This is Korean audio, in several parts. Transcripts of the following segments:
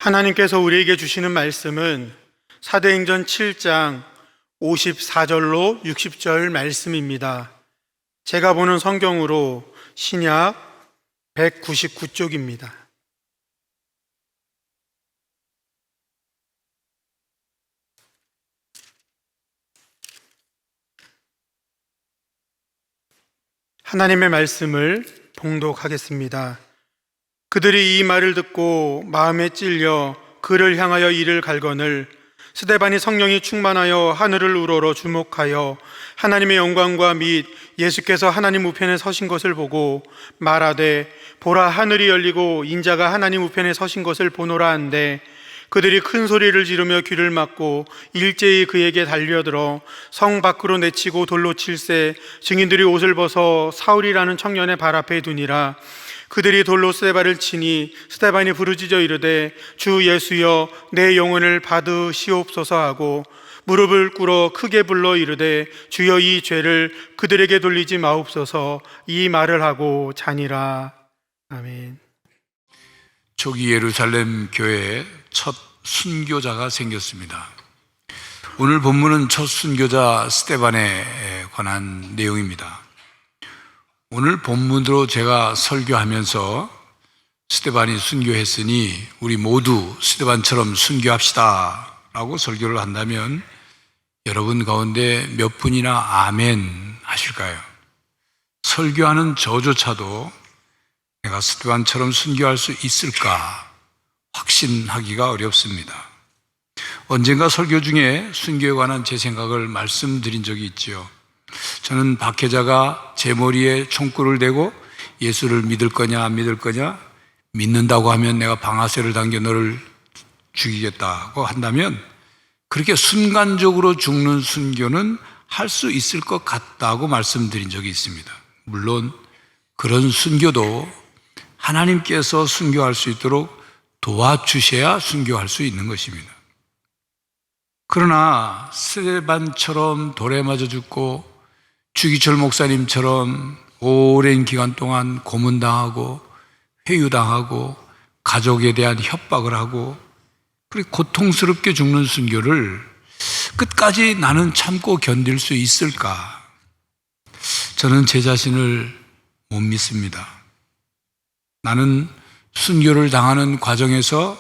하나님께서 우리에게 주시는 말씀은 사도행전 7장 54절로 60절 말씀입니다. 제가 보는 성경으로 신약 199쪽입니다. 하나님의 말씀을 봉독하겠습니다. 그들이 이 말을 듣고 마음에 찔려 그를 향하여 이를 갈거늘 스데반이 성령이 충만하여 하늘을 우러러 주목하여 하나님의 영광과 및 예수께서 하나님 우편에 서신 것을 보고 말하되 보라, 하늘이 열리고 인자가 하나님 우편에 서신 것을 보노라 한데, 그들이 큰 소리를 지르며 귀를 막고 일제히 그에게 달려들어 성 밖으로 내치고 돌로 칠세 증인들이 옷을 벗어 사울이라는 청년의 발 앞에 두니라. 그들이 돌로 스데반을 치니 스데반이 부르짖어 이르되 주 예수여 내 영혼을 받으시옵소서 하고 무릎을 꿇어 크게 불러 이르되 주여 이 죄를 그들에게 돌리지 마옵소서, 이 말을 하고 자니라. 아멘. 초기 예루살렘 교회에 첫 순교자가 생겼습니다. 오늘 본문은 첫 순교자 스데반에 관한 내용입니다. 오늘 본문으로 제가 설교하면서 스데반이 순교했으니 우리 모두 스데반처럼 순교합시다 라고 설교를 한다면 여러분 가운데 몇 분이나 아멘 하실까요? 설교하는 저조차도 내가 스데반처럼 순교할 수 있을까 확신하기가 어렵습니다. 언젠가 설교 중에 순교에 관한 제 생각을 말씀드린 적이 있죠. 저는 박혜자가 제 머리에 총구를 대고 예수를 믿을 거냐 안 믿을 거냐, 믿는다고 하면 내가 방아쇠를 당겨 너를 죽이겠다고 한다면 그렇게 순간적으로 죽는 순교는 할 수 있을 것 같다고 말씀드린 적이 있습니다. 물론 그런 순교도 하나님께서 순교할 수 있도록 도와주셔야 순교할 수 있는 것입니다. 그러나 스데반처럼 돌에 맞아 죽고 주기철 목사님처럼 오랜 기간 동안 고문당하고 회유당하고 가족에 대한 협박을 하고 그렇게 고통스럽게 죽는 순교를 끝까지 나는 참고 견딜 수 있을까? 저는 제 자신을 못 믿습니다. 나는 순교를 당하는 과정에서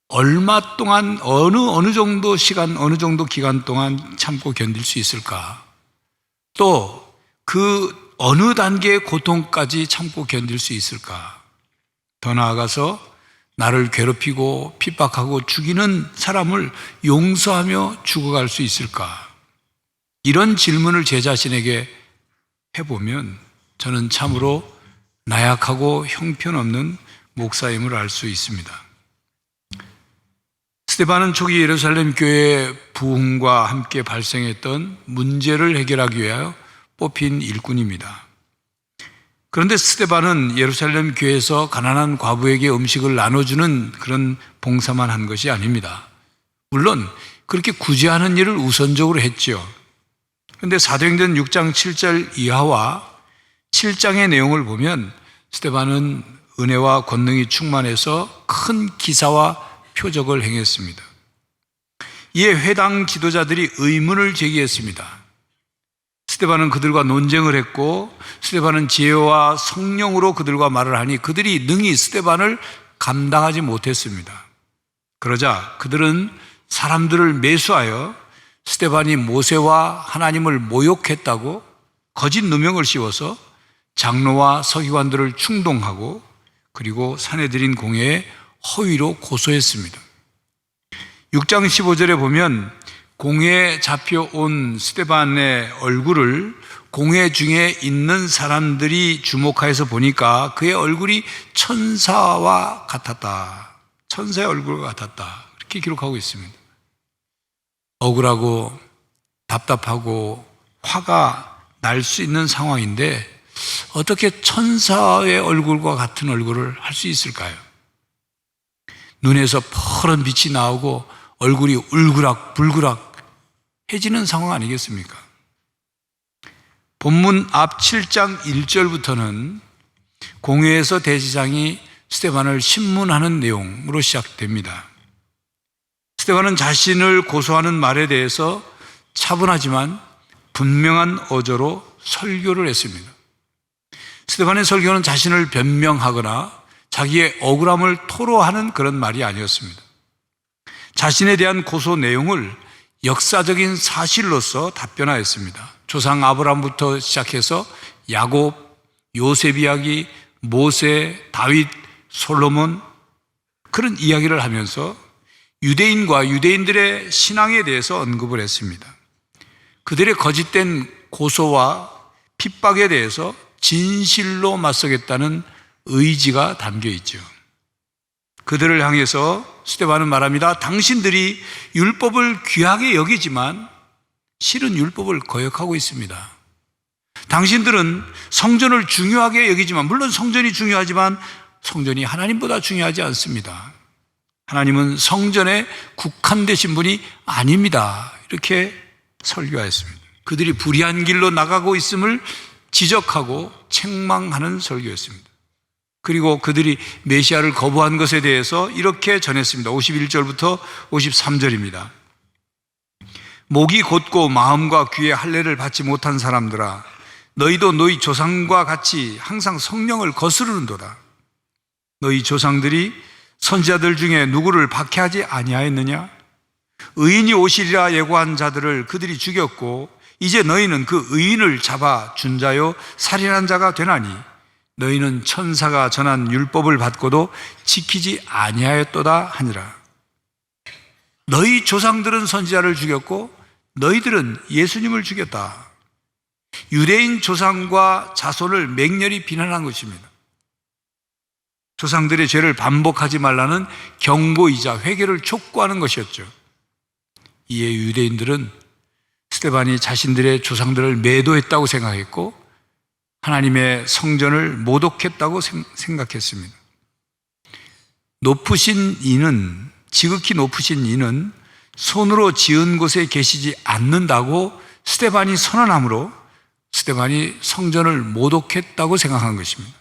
얼마 동안 어느 정도 시간, 어느 정도 기간 동안 참고 견딜 수 있을까? 또 그 어느 단계의 고통까지 참고 견딜 수 있을까? 더 나아가서 나를 괴롭히고 핍박하고 죽이는 사람을 용서하며 죽어갈 수 있을까? 이런 질문을 제 자신에게 해보면 저는 참으로 나약하고 형편없는 목사임을 알 수 있습니다. 스데반은 초기 예루살렘 교회의 부흥과 함께 발생했던 문제를 해결하기 위하여 뽑힌 일꾼입니다. 그런데 스데반은 예루살렘 교회에서 가난한 과부에게 음식을 나눠주는 그런 봉사만 한 것이 아닙니다. 물론 그렇게 구제하는 일을 우선적으로 했죠. 그런데 사도행전 6장 7절 이하와 7장의 내용을 보면 스데반은 은혜와 권능이 충만해서 큰 기사와 표적을 행했습니다. 이에 회당 지도자들이 의문을 제기했습니다. 스데반은 그들과 논쟁을 했고 스데반은 지혜와 성령으로 그들과 말을 하니 그들이 능히 스데반을 감당하지 못했습니다. 그러자 그들은 사람들을 매수하여 스데반이 모세와 하나님을 모욕했다고 거짓 누명을 씌워서 장로와 서기관들을 충동하고 그리고 사내들인 공회에 허위로 고소했습니다. 6장 15절에 보면 공회에 잡혀온 스데반의 얼굴을 공회 중에 있는 사람들이 주목하여서 보니까 그의 얼굴이 천사와 같았다. 천사의 얼굴과 같았다. 이렇게 기록하고 있습니다. 억울하고 답답하고 화가 날 수 있는 상황인데 어떻게 천사의 얼굴과 같은 얼굴을 할 수 있을까요? 눈에서 퍼런 빛이 나오고 얼굴이 울그락불그락 해지는 상황 아니겠습니까? 본문 앞 7장 1절부터는 공회에서 대제사장이 스데반을 신문하는 내용으로 시작됩니다. 스데반은 자신을 고소하는 말에 대해서 차분하지만 분명한 어조로 설교를 했습니다. 스데반의 설교는 자신을 변명하거나 자기의 억울함을 토로하는 그런 말이 아니었습니다. 자신에 대한 고소 내용을 역사적인 사실로서 답변하였습니다. 조상 아브라함부터 시작해서 야곱, 요셉 이야기, 모세, 다윗, 솔로몬, 그런 이야기를 하면서 유대인과 유대인들의 신앙에 대해서 언급을 했습니다. 그들의 거짓된 고소와 핍박에 대해서 진실로 맞서겠다는 의지가 담겨 있죠. 그들을 향해서 스데반은 말합니다. 당신들이 율법을 귀하게 여기지만 실은 율법을 거역하고 있습니다. 당신들은 성전을 중요하게 여기지만, 물론 성전이 중요하지만 성전이 하나님보다 중요하지 않습니다. 하나님은 성전에 국한되신 분이 아닙니다. 이렇게 설교하였습니다. 그들이 불의한 길로 나가고 있음을 지적하고 책망하는 설교였습니다. 그리고 그들이 메시아를 거부한 것에 대해서 이렇게 전했습니다. 51절부터 53절입니다. 목이 곧고 마음과 귀에 할례를 받지 못한 사람들아, 너희도 너희 조상과 같이 항상 성령을 거스르는도다. 너희 조상들이 선지자들 중에 누구를 박해하지 아니하였느냐? 의인이 오시리라 예고한 자들을 그들이 죽였고 이제 너희는 그 의인을 잡아 준 자요 살인한 자가 되나니 너희는 천사가 전한 율법을 받고도 지키지 아니하였도다 하니라. 너희 조상들은 선지자를 죽였고 너희들은 예수님을 죽였다. 유대인 조상과 자손을 맹렬히 비난한 것입니다. 조상들의 죄를 반복하지 말라는 경고이자 회개를 촉구하는 것이었죠. 이에 유대인들은 스데반이 자신들의 조상들을 매도했다고 생각했고 하나님의 성전을 모독했다고 생각했습니다. 지극히 높으신 이는 손으로 지은 곳에 계시지 않는다고 스데반이 선언하므로 스데반이 성전을 모독했다고 생각한 것입니다.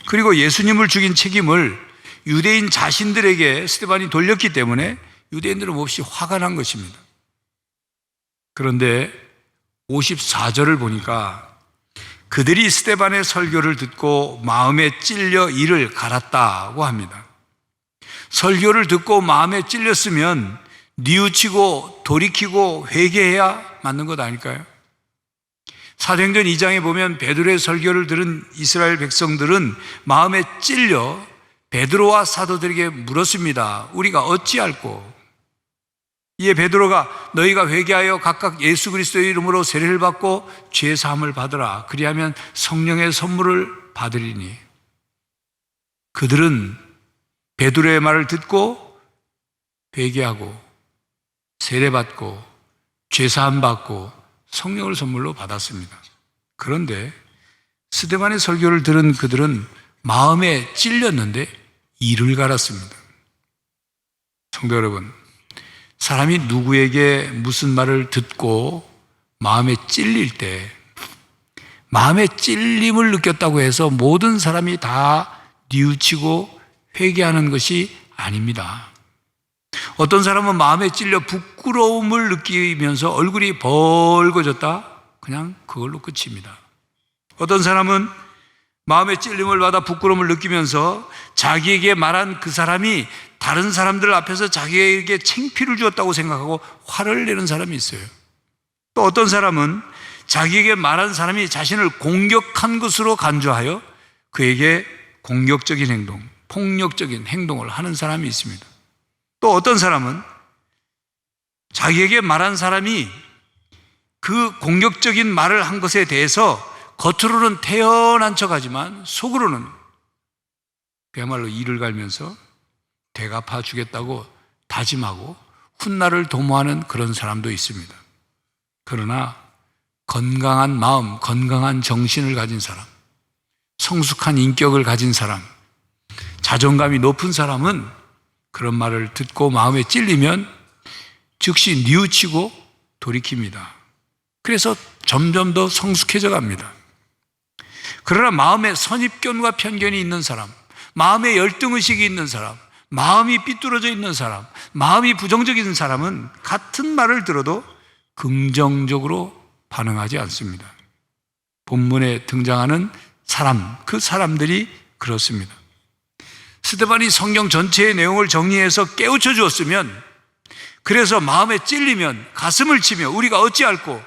그리고 예수님을 죽인 책임을 유대인 자신들에게 스데반이 돌렸기 때문에 유대인들은 몹시 화가 난 것입니다. 그런데 54절을 보니까 그들이 스데반의 설교를 듣고 마음에 찔려 이를 갈았다고 합니다. 설교를 듣고 마음에 찔렸으면 뉘우치고 돌이키고 회개해야 맞는 것 아닐까요? 사도행전 2장에 보면 베드로의 설교를 들은 이스라엘 백성들은 마음에 찔려 베드로와 사도들에게 물었습니다. 우리가 어찌할꼬? 이에 베드로가 너희가 회개하여 각각 예수 그리스도의 이름으로 세례를 받고 죄 사함을 받으라. 그리하면 성령의 선물을 받으리니. 그들은 베드로의 말을 듣고 회개하고 세례 받고 죄 사함 받고 성령을 선물로 받았습니다. 그런데 스데반의 설교를 들은 그들은 마음에 찔렸는데 이를 갈았습니다. 성도 여러분, 사람이 누구에게 무슨 말을 듣고 마음에 찔릴 때 마음에 찔림을 느꼈다고 해서 모든 사람이 다 뉘우치고 회개하는 것이 아닙니다. 어떤 사람은 마음에 찔려 부끄러움을 느끼면서 얼굴이 벌거졌다, 그냥 그걸로 끝입니다. 어떤 사람은 마음의 찔림을 받아 부끄러움을 느끼면서 자기에게 말한 그 사람이 다른 사람들 앞에서 자기에게 창피를 주었다고 생각하고 화를 내는 사람이 있어요. 또 어떤 사람은 자기에게 말한 사람이 자신을 공격한 것으로 간주하여 그에게 공격적인 행동, 폭력적인 행동을 하는 사람이 있습니다. 또 어떤 사람은 자기에게 말한 사람이 그 공격적인 말을 한 것에 대해서 겉으로는 태연한 척하지만 속으로는 그야말로 이를 갈면서 대갚아 주겠다고 다짐하고 훗날을 도모하는 그런 사람도 있습니다. 그러나 건강한 마음, 건강한 정신을 가진 사람, 성숙한 인격을 가진 사람, 자존감이 높은 사람은 그런 말을 듣고 마음에 찔리면 즉시 뉘우치고 돌이킵니다. 그래서 점점 더 성숙해져 갑니다. 그러나 마음에 선입견과 편견이 있는 사람, 마음에 열등의식이 있는 사람, 마음이 삐뚤어져 있는 사람, 마음이 부정적인 사람은 같은 말을 들어도 긍정적으로 반응하지 않습니다. 본문에 등장하는 사람, 그 사람들이 그렇습니다. 스데반이 성경 전체의 내용을 정리해서 깨우쳐 주었으면, 그래서 마음에 찔리면 가슴을 치며 우리가 어찌할꼬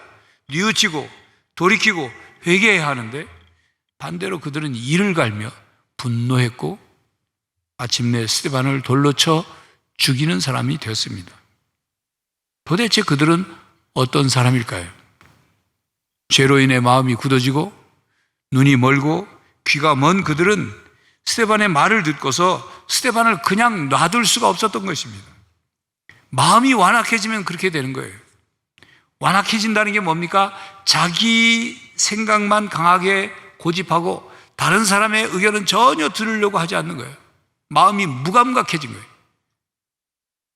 뉘우치고 돌이키고 회개해야 하는데, 반대로 그들은 이를 갈며 분노했고 마침내 스데반을 돌로 쳐 죽이는 사람이 되었습니다. 도대체 그들은 어떤 사람일까요? 죄로 인해 마음이 굳어지고 눈이 멀고 귀가 먼 그들은 스데반의 말을 듣고서 스데반을 그냥 놔둘 수가 없었던 것입니다. 마음이 완악해지면 그렇게 되는 거예요. 완악해진다는 게 뭡니까? 자기 생각만 강하게 고집하고 다른 사람의 의견은 전혀 들으려고 하지 않는 거예요. 마음이 무감각해진 거예요.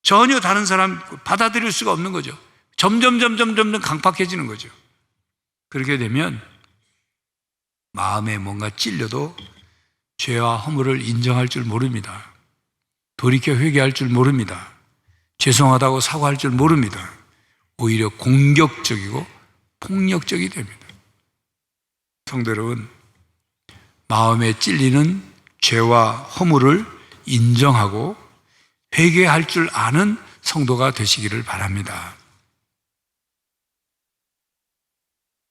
전혀 다른 사람 받아들일 수가 없는 거죠. 점점 강팍해지는 거죠. 그렇게 되면 마음에 뭔가 찔려도 죄와 허물을 인정할 줄 모릅니다. 돌이켜 회개할 줄 모릅니다. 죄송하다고 사과할 줄 모릅니다. 오히려 공격적이고 폭력적이 됩니다. 성도 여러분, 마음에 찔리는 죄와 허물을 인정하고 회개할 줄 아는 성도가 되시기를 바랍니다.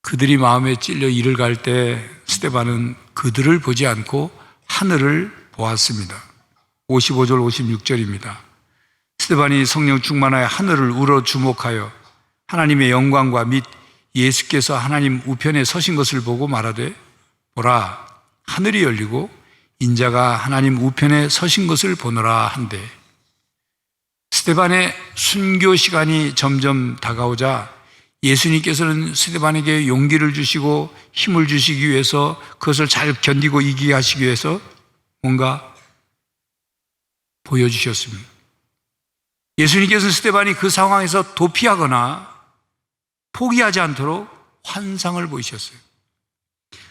그들이 마음에 찔려 이를 갈 때 스데반은 그들을 보지 않고 하늘을 보았습니다. 55절 56절입니다. 스데반이 성령 충만하여 하늘을 우러 주목하여 하나님의 영광과 및 예수께서 하나님 우편에 서신 것을 보고 말하되, 보라, 하늘이 열리고 인자가 하나님 우편에 서신 것을 보노라 한대. 스데반의 순교 시간이 점점 다가오자 예수님께서는 스데반에게 용기를 주시고 힘을 주시기 위해서, 그것을 잘 견디고 이기게 하시기 위해서 뭔가 보여주셨습니다. 예수님께서는 스데반이 그 상황에서 도피하거나 포기하지 않도록 환상을 보이셨어요.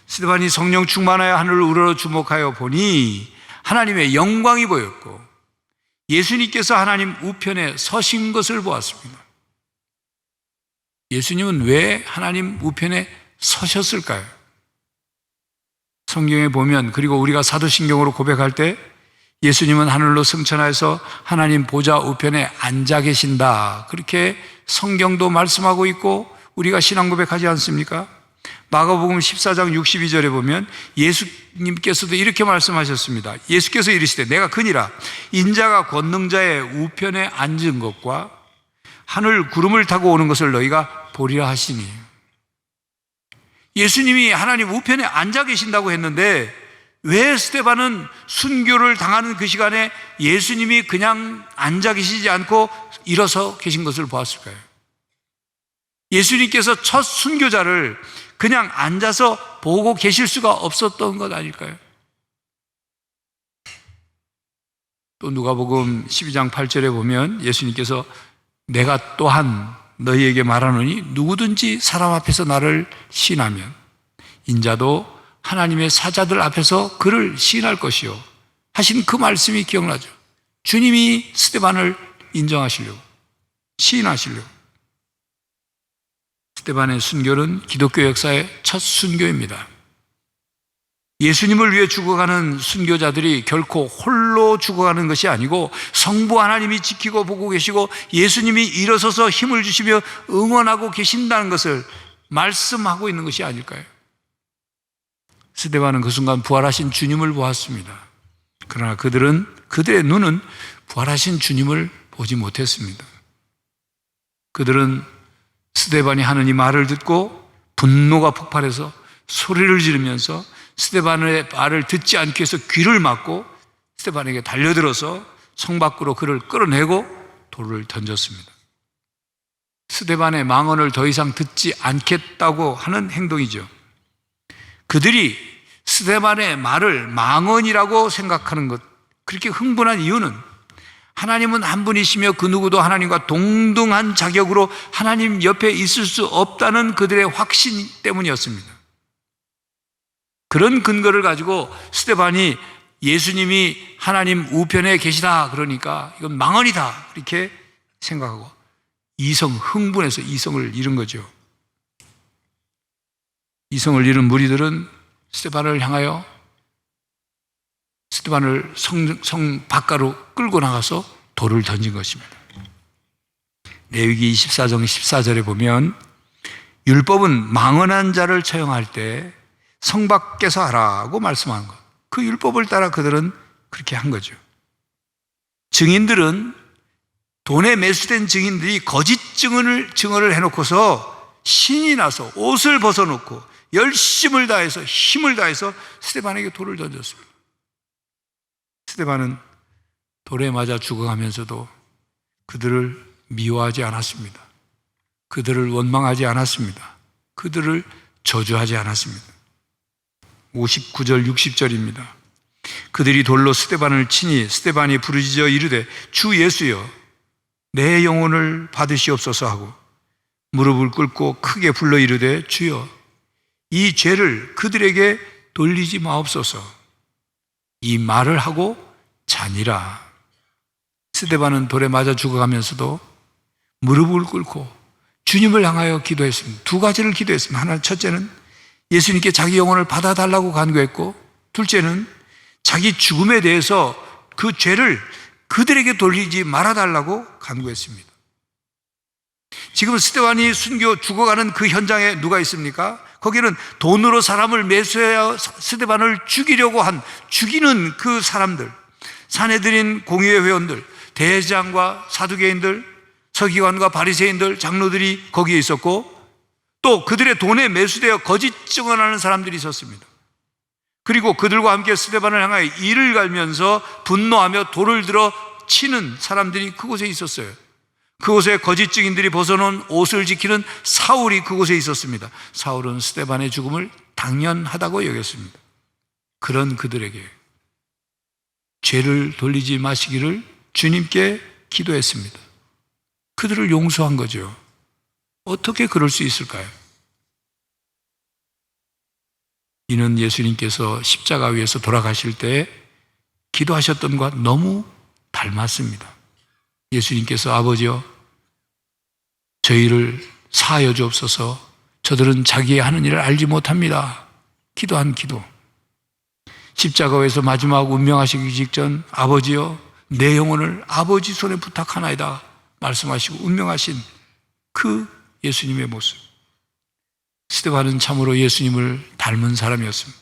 스데반이 성령 충만하여 하늘을 우러러 주목하여 보니 하나님의 영광이 보였고 예수님께서 하나님 우편에 서신 것을 보았습니다. 예수님은 왜 하나님 우편에 서셨을까요? 성경에 보면, 그리고 우리가 사도신경으로 고백할 때 예수님은 하늘로 승천하여서 하나님 보좌 우편에 앉아 계신다, 그렇게 성경도 말씀하고 있고 우리가 신앙 고백하지 않습니까? 마가복음 14장 62절에 보면 예수님께서도 이렇게 말씀하셨습니다. 예수께서 이르시되 내가 그니라 인자가 권능자의 우편에 앉은 것과 하늘 구름을 타고 오는 것을 너희가 보리라 하시니. 예수님이 하나님 우편에 앉아 계신다고 했는데 왜 스데반은 순교를 당하는 그 시간에 예수님이 그냥 앉아 계시지 않고 일어서 계신 것을 보았을까요? 예수님께서 첫 순교자를 그냥 앉아서 보고 계실 수가 없었던 것 아닐까요? 또 누가복음 12장 8절에 보면 예수님께서 내가 또한 너희에게 말하노니 누구든지 사람 앞에서 나를 시인하면 인자도 하나님의 사자들 앞에서 그를 시인할 것이요 하신 그 말씀이 기억나죠. 주님이 스데반을 인정하시려고, 시인하시려고. 스데반의 순교는 기독교 역사의 첫 순교입니다. 예수님을 위해 죽어가는 순교자들이 결코 홀로 죽어가는 것이 아니고 성부 하나님이 지키고 보고 계시고 예수님이 일어서서 힘을 주시며 응원하고 계신다는 것을 말씀하고 있는 것이 아닐까요? 스데반은 그 순간 부활하신 주님을 보았습니다. 그러나 그들의 눈은 부활하신 주님을 보지 못했습니다. 그들은 스데반이 하는 이 말을 듣고 분노가 폭발해서 소리를 지르면서 스데반의 말을 듣지 않기 위해서 귀를 막고 스데반에게 달려들어서 성 밖으로 그를 끌어내고 돌을 던졌습니다. 스데반의 망언을 더 이상 듣지 않겠다고 하는 행동이죠. 그들이 스데반의 말을 망언이라고 생각하는 것, 그렇게 흥분한 이유는 하나님은 한 분이시며 그 누구도 하나님과 동등한 자격으로 하나님 옆에 있을 수 없다는 그들의 확신 때문이었습니다. 그런 근거를 가지고 스데반이 예수님이 하나님 우편에 계시다 그러니까 이건 망언이다 이렇게 생각하고 흥분해서 이성을 잃은 거죠. 이성을 잃은 무리들은 스데반을 향하여 스데반을 성 밖으로 끌고 나가서 돌을 던진 것입니다. 레위기 24장 14절에 보면 율법은 망언한 자를 처형할 때 성 밖에서 하라고 말씀한 것. 그 율법을 따라 그들은 그렇게 한 거죠. 증인들은 돈에 매수된 증인들이 거짓 증언을 해놓고서 신이 나서 옷을 벗어놓고 열심을 다해서 힘을 다해서 스데반에게 돌을 던졌습니다. 스데반은 돌에 맞아 죽어가면서도 그들을 미워하지 않았습니다. 그들을 원망하지 않았습니다. 그들을 저주하지 않았습니다. 59절 60절입니다. 그들이 돌로 스데반을 치니 스데반이 부르짖어 이르되 주 예수여 내 영혼을 받으시옵소서 하고 무릎을 꿇고 크게 불러 이르되 주여 이 죄를 그들에게 돌리지 마옵소서. 이 말을 하고 자니라. 스데반은 돌에 맞아 죽어가면서도 무릎을 꿇고 주님을 향하여 기도했습니다. 두 가지를 기도했습니다. 하나, 첫째는 예수님께 자기 영혼을 받아달라고 간구했고, 둘째는 자기 죽음에 대해서 그 죄를 그들에게 돌리지 말아달라고 간구했습니다. 지금 스데반이 순교 죽어가는 그 현장에 누가 있습니까? 거기는 돈으로 사람을 매수하여 스데반을 죽이는 그 사람들, 산헤드린 공의회 회원들, 대제장과 사두개인들, 서기관과 바리새인들, 장로들이 거기에 있었고 또 그들의 돈에 매수되어 거짓 증언하는 사람들이 있었습니다. 그리고 그들과 함께 스데반을 향하여 이를 갈면서 분노하며 돌을 들어 치는 사람들이 그곳에 있었어요. 그곳에 거짓 증인들이 벗어놓은 옷을 지키는 사울이 그곳에 있었습니다. 사울은 스데반의 죽음을 당연하다고 여겼습니다. 그런 그들에게 죄를 돌리지 마시기를 주님께 기도했습니다. 그들을 용서한 거죠. 어떻게 그럴 수 있을까요? 이는 예수님께서 십자가 위에서 돌아가실 때 기도하셨던 것과 너무 닮았습니다. 예수님께서 아버지여 저희를 사하여 주옵소서 저들은 자기의 하는 일을 알지 못합니다. 기도한 기도. 십자가에서 마지막 운명하시기 직전 아버지여 내 영혼을 아버지 손에 부탁하나이다 말씀하시고 운명하신 그 예수님의 모습. 스데반은 참으로 예수님을 닮은 사람이었습니다.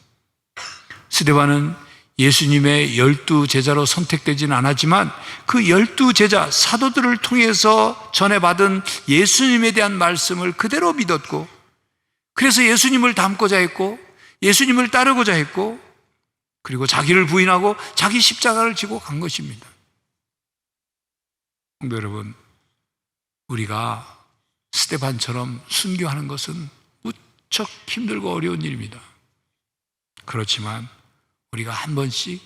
스데반은 예수님의 12 제자로 선택되지는 않았지만 그 12 제자 사도들을 통해서 전해받은 예수님에 대한 말씀을 그대로 믿었고 그래서 예수님을 닮고자 했고 예수님을 따르고자 했고 그리고 자기를 부인하고 자기 십자가를 지고 간 것입니다. 성도 여러분, 우리가 스데반처럼 순교하는 것은 무척 힘들고 어려운 일입니다. 그렇지만 우리가 한 번씩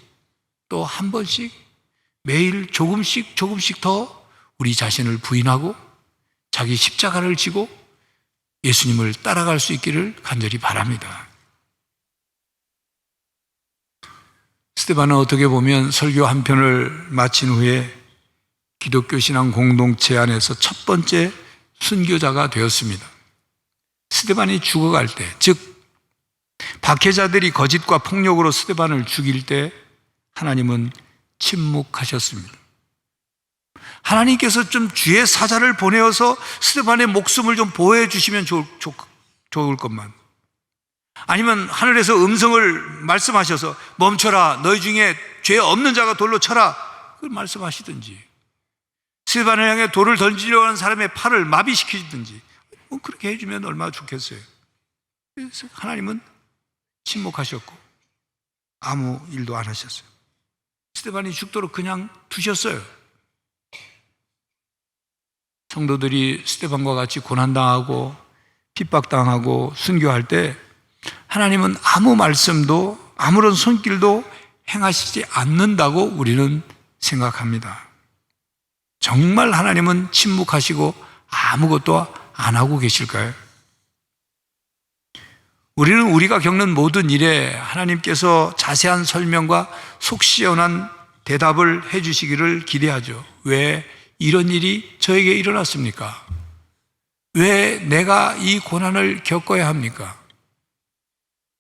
또 한 번씩 매일 조금씩 더 우리 자신을 부인하고 자기 십자가를 지고 예수님을 따라갈 수 있기를 간절히 바랍니다. 스데반은 어떻게 보면 설교 한 편을 마친 후에 기독교 신앙 공동체 안에서 첫 번째 순교자가 되었습니다. 스데반이 죽어갈 때, 즉 박해자들이 거짓과 폭력으로 스데반을 죽일 때 하나님은 침묵하셨습니다. 하나님께서 좀 주의 사자를 보내어서 스데반의 목숨을 좀 보호해 주시면 좋을 것만. 아니면 하늘에서 음성을 말씀하셔서 멈춰라, 너희 중에 죄 없는 자가 돌로 쳐라, 그걸 말씀하시든지, 스데반을 향해 돌을 던지려고 하는 사람의 팔을 마비시키든지 그렇게 해주면 얼마나 좋겠어요. 그래서 하나님은 침묵하셨고 아무 일도 안 하셨어요. 스데반이 죽도록 그냥 두셨어요. 성도들이 스데반과 같이 고난당하고 핍박당하고 순교할 때 하나님은 아무 말씀도 아무런 손길도 행하시지 않는다고 우리는 생각합니다. 정말 하나님은 침묵하시고 아무것도 안 하고 계실까요? 우리는 우리가 겪는 모든 일에 하나님께서 자세한 설명과 속 시원한 대답을 해 주시기를 기대하죠. 왜 이런 일이 저에게 일어났습니까? 왜 내가 이 고난을 겪어야 합니까?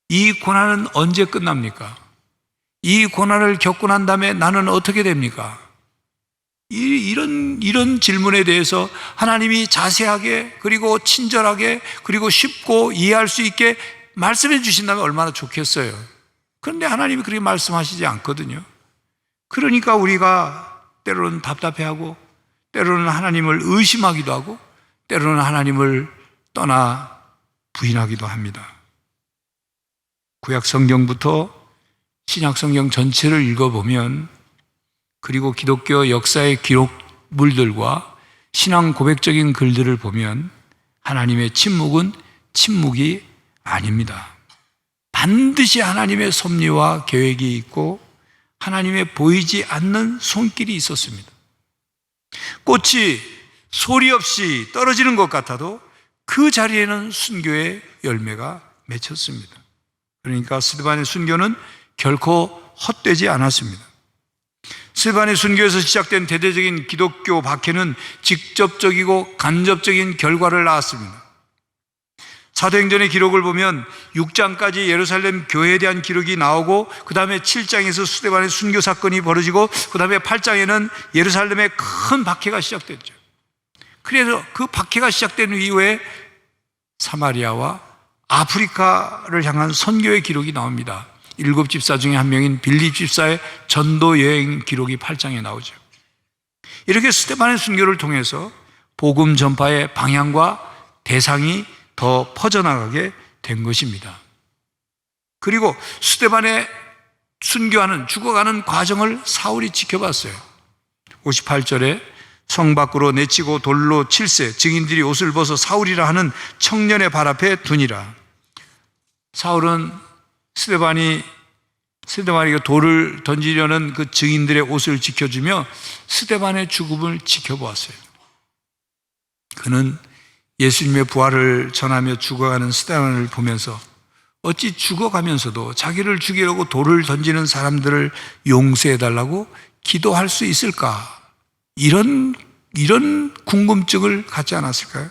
이 고난은 언제 끝납니까? 이 고난을 겪고 난 다음에 나는 어떻게 됩니까? 이런 질문에 대해서 하나님이 자세하게 그리고 친절하게 그리고 쉽고 이해할 수 있게 말씀해 주신다면 얼마나 좋겠어요. 그런데 하나님이 그렇게 말씀하시지 않거든요. 그러니까 우리가 때로는 답답해하고 때로는 하나님을 의심하기도 하고 때로는 하나님을 떠나 부인하기도 합니다. 구약 성경부터 신약 성경 전체를 읽어보면 그리고 기독교 역사의 기록물들과 신앙 고백적인 글들을 보면 하나님의 침묵은 침묵이 아닙니다. 반드시 하나님의 섭리와 계획이 있고 하나님의 보이지 않는 손길이 있었습니다. 꽃이 소리 없이 떨어지는 것 같아도 그 자리에는 순교의 열매가 맺혔습니다. 그러니까 스데반의 순교는 결코 헛되지 않았습니다. 스데반의 순교에서 시작된 대대적인 기독교 박해는 직접적이고 간접적인 결과를 낳았습니다. 사도행전의 기록을 보면 6장까지 예루살렘 교회에 대한 기록이 나오고 그 다음에 7장에서 스데반의 순교 사건이 벌어지고 그 다음에 8장에는 예루살렘의 큰 박해가 시작됐죠. 그래서 그 박해가 시작된 이후에 사마리아와 아프리카를 향한 선교의 기록이 나옵니다. 7 집사 중에 한 명인 빌립 집사의 전도 여행 기록이 8장에 나오죠. 이렇게 스데반의 순교를 통해서 복음 전파의 방향과 대상이 더 퍼져나가게 된 것입니다. 그리고 스데반의 순교하는 죽어가는 과정을 사울이 지켜봤어요. 58절에 성 밖으로 내치고 돌로 칠세 증인들이 옷을 벗어 사울이라 하는 청년의 발 앞에 두니라. 사울은 스데반에게 돌을 던지려는 그 증인들의 옷을 지켜주며 스데반의 죽음을 지켜보았어요. 그는 예수님의 부활을 전하며 죽어가는 스데반을 보면서 어찌 죽어가면서도 자기를 죽이려고 돌을 던지는 사람들을 용서해달라고 기도할 수 있을까? 이런 궁금증을 갖지 않았을까요?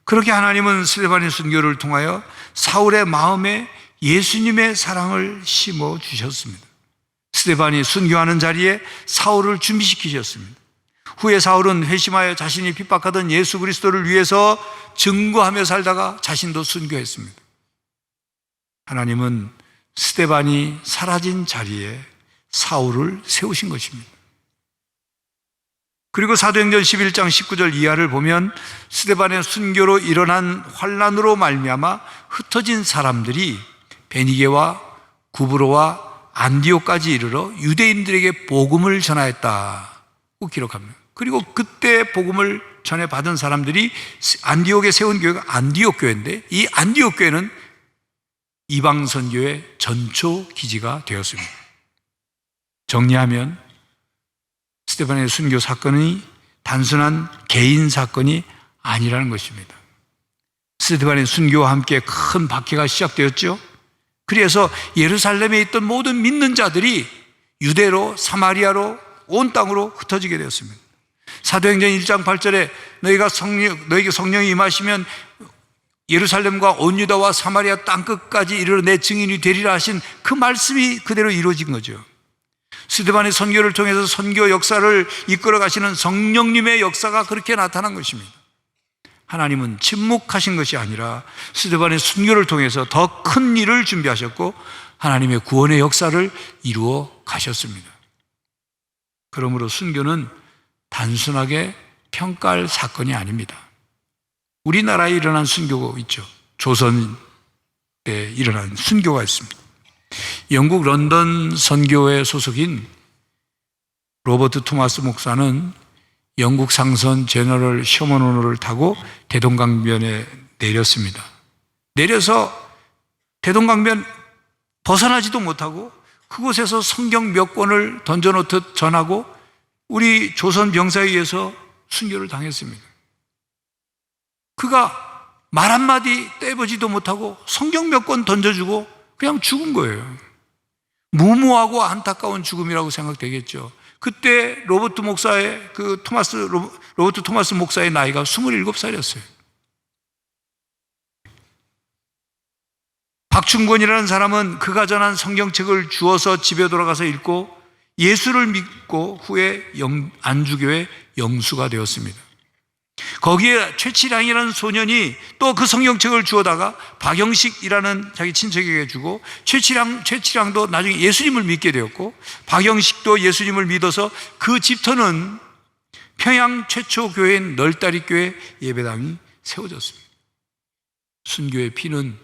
그렇게 하나님은 스데반의 순교를 통하여 사울의 마음에 예수님의 사랑을 심어 주셨습니다. 스데반이 순교하는 자리에 사울을 준비시키셨습니다. 후에 사울은 회심하여 자신이 핍박하던 예수 그리스도를 위해서 증거하며 살다가 자신도 순교했습니다. 하나님은 스데반이 사라진 자리에 사울을 세우신 것입니다. 그리고 사도행전 11장 19절 이하를 보면 스데반의 순교로 일어난 환난으로 말미암아 흩어진 사람들이 베니게와 구브로와 안디옥까지 이르러 유대인들에게 복음을 전하였다고 기록합니다. 그리고 그때 복음을 전해 받은 사람들이 안디옥에 세운 교회가 안디옥 교회인데 이 안디옥 교회는 이방 선교의 전초 기지가 되었습니다. 정리하면 스데반의 순교 사건이 단순한 개인 사건이 아니라는 것입니다. 스데반의 순교와 함께 큰 박해가 시작되었죠. 그래서 예루살렘에 있던 모든 믿는 자들이 유대로 사마리아로 온 땅으로 흩어지게 되었습니다. 사도행전 1장 8절에 너에게 성령이 임하시면 예루살렘과 온 유다와 사마리아 땅끝까지 이르러 내 증인이 되리라 하신 그 말씀이 그대로 이루어진 거죠. 스데반의 선교를 통해서 선교 역사를 이끌어 가시는 성령님의 역사가 그렇게 나타난 것입니다. 하나님은 침묵하신 것이 아니라 스데반의 순교를 통해서 더 큰 일을 준비하셨고 하나님의 구원의 역사를 이루어 가셨습니다. 그러므로 순교는 단순하게 평가할 사건이 아닙니다. 우리나라에 일어난 순교가 있죠. 조선 때 일어난 순교가 있습니다. 영국 런던 선교회 소속인 로버트 토마스 목사는 영국 상선 제너럴 셔먼호를 타고 대동강변에 내렸습니다. 내려서 대동강변 벗어나지도 못하고 그곳에서 성경 몇 권을 던져놓듯 전하고 우리 조선 병사에 의해서 순교를 당했습니다. 그가 말 한마디 떼보지도 못하고 성경 몇 권 던져주고 그냥 죽은 거예요. 무모하고 안타까운 죽음이라고 생각되겠죠. 그때 로버트 토마스 목사의 나이가 27살이었어요. 박충권이라는 사람은 그가 전한 성경책을 주워서 집에 돌아가서 읽고 예수를 믿고 후에 안주교의 영수가 되었습니다. 거기에 최치량이라는 소년이 또 그 성경책을 주워다가 박영식이라는 자기 친척에게 주고 최치량도 나중에 예수님을 믿게 되었고 박영식도 예수님을 믿어서 그 집터는 평양 최초 교회인 널다리교회 예배당이 세워졌습니다. 순교의 피는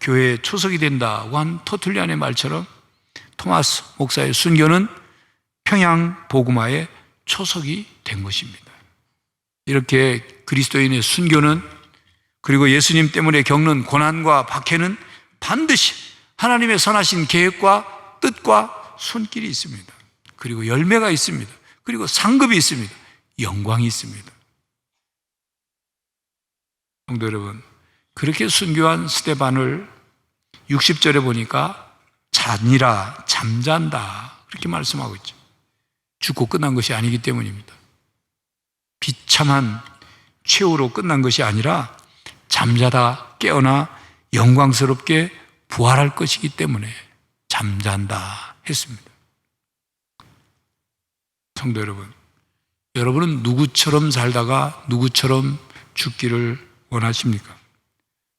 교회의 초석이 된다고 한 터툴리안의 말처럼 토마스 목사의 순교는 평양 복음화의 초석이 된 것입니다. 이렇게 그리스도인의 순교는, 그리고 예수님 때문에 겪는 고난과 박해는 반드시 하나님의 선하신 계획과 뜻과 손길이 있습니다. 그리고 열매가 있습니다. 그리고 상급이 있습니다. 영광이 있습니다. 성도 여러분, 그렇게 순교한 스데반을 60절에 보니까 자니라, 잠잔다, 그렇게 말씀하고 있죠. 죽고 끝난 것이 아니기 때문입니다. 비참한 최후로 끝난 것이 아니라 잠자다 깨어나 영광스럽게 부활할 것이기 때문에 잠잔다 했습니다. 성도 여러분, 여러분은 누구처럼 살다가 누구처럼 죽기를 원하십니까?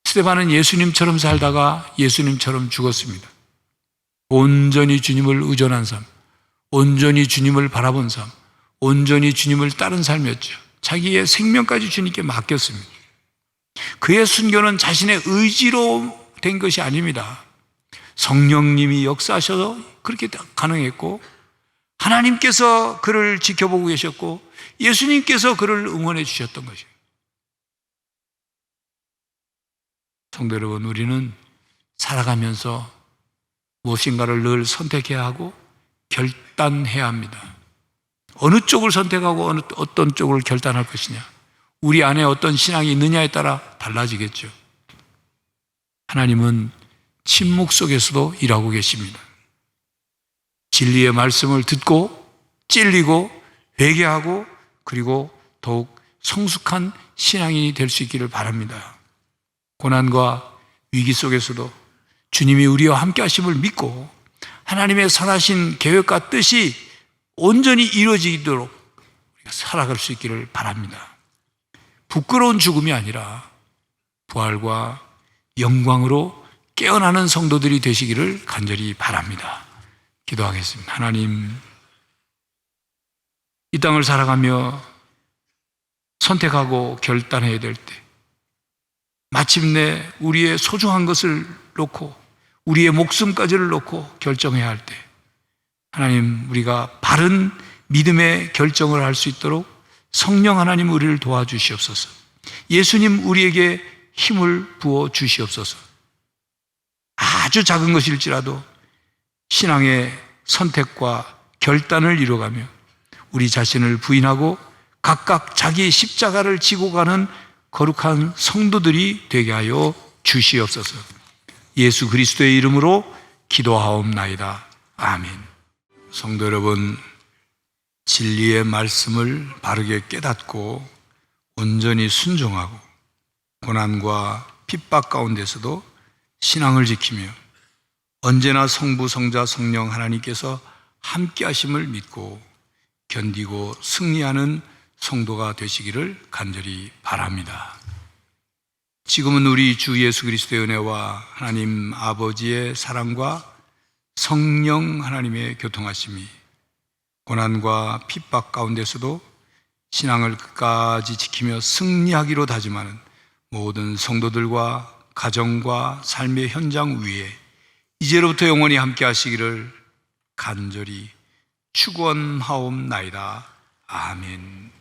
스데반은 예수님처럼 살다가 예수님처럼 죽었습니다. 온전히 주님을 의존한 삶, 온전히 주님을 바라본 삶, 온전히 주님을 따른 삶이었죠. 자기의 생명까지 주님께 맡겼습니다. 그의 순교는 자신의 의지로 된 것이 아닙니다. 성령님이 역사하셔서 그렇게 가능했고, 하나님께서 그를 지켜보고 계셨고, 예수님께서 그를 응원해 주셨던 것이에요. 성도 여러분, 우리는 살아가면서 무엇인가를 늘 선택해야 하고 결단해야 합니다. 어느 쪽을 선택하고 어떤 쪽을 결단할 것이냐, 우리 안에 어떤 신앙이 있느냐에 따라 달라지겠죠. 하나님은 침묵 속에서도 일하고 계십니다. 진리의 말씀을 듣고 찔리고 회개하고 그리고 더욱 성숙한 신앙인이 될 수 있기를 바랍니다. 고난과 위기 속에서도 주님이 우리와 함께 하심을 믿고 하나님의 선하신 계획과 뜻이 온전히 이루어지도록 우리가 살아갈 수 있기를 바랍니다. 부끄러운 죽음이 아니라 부활과 영광으로 깨어나는 성도들이 되시기를 간절히 바랍니다. 기도하겠습니다. 하나님, 이 땅을 살아가며 선택하고 결단해야 될 때 마침내 우리의 소중한 것을 놓고 우리의 목숨까지를 놓고 결정해야 할 때 하나님, 우리가 바른 믿음의 결정을 할 수 있도록 성령 하나님 우리를 도와주시옵소서. 예수님 우리에게 힘을 부어 주시옵소서. 아주 작은 것일지라도 신앙의 선택과 결단을 이루어가며 우리 자신을 부인하고 각각 자기의 십자가를 지고 가는 거룩한 성도들이 되게 하여 주시옵소서. 예수 그리스도의 이름으로 기도하옵나이다. 아멘. 성도 여러분, 진리의 말씀을 바르게 깨닫고 온전히 순종하고 고난과 핍박 가운데서도 신앙을 지키며 언제나 성부, 성자, 성령 하나님께서 함께 하심을 믿고 견디고 승리하는 성도가 되시기를 간절히 바랍니다. 지금은 우리 주 예수 그리스도의 은혜와 하나님 아버지의 사랑과 성령 하나님의 교통하심이 고난과 핍박 가운데서도 신앙을 끝까지 지키며 승리하기로 다짐하는 모든 성도들과 가정과 삶의 현장 위에 이제로부터 영원히 함께 하시기를 간절히 축원하옵나이다. 아멘.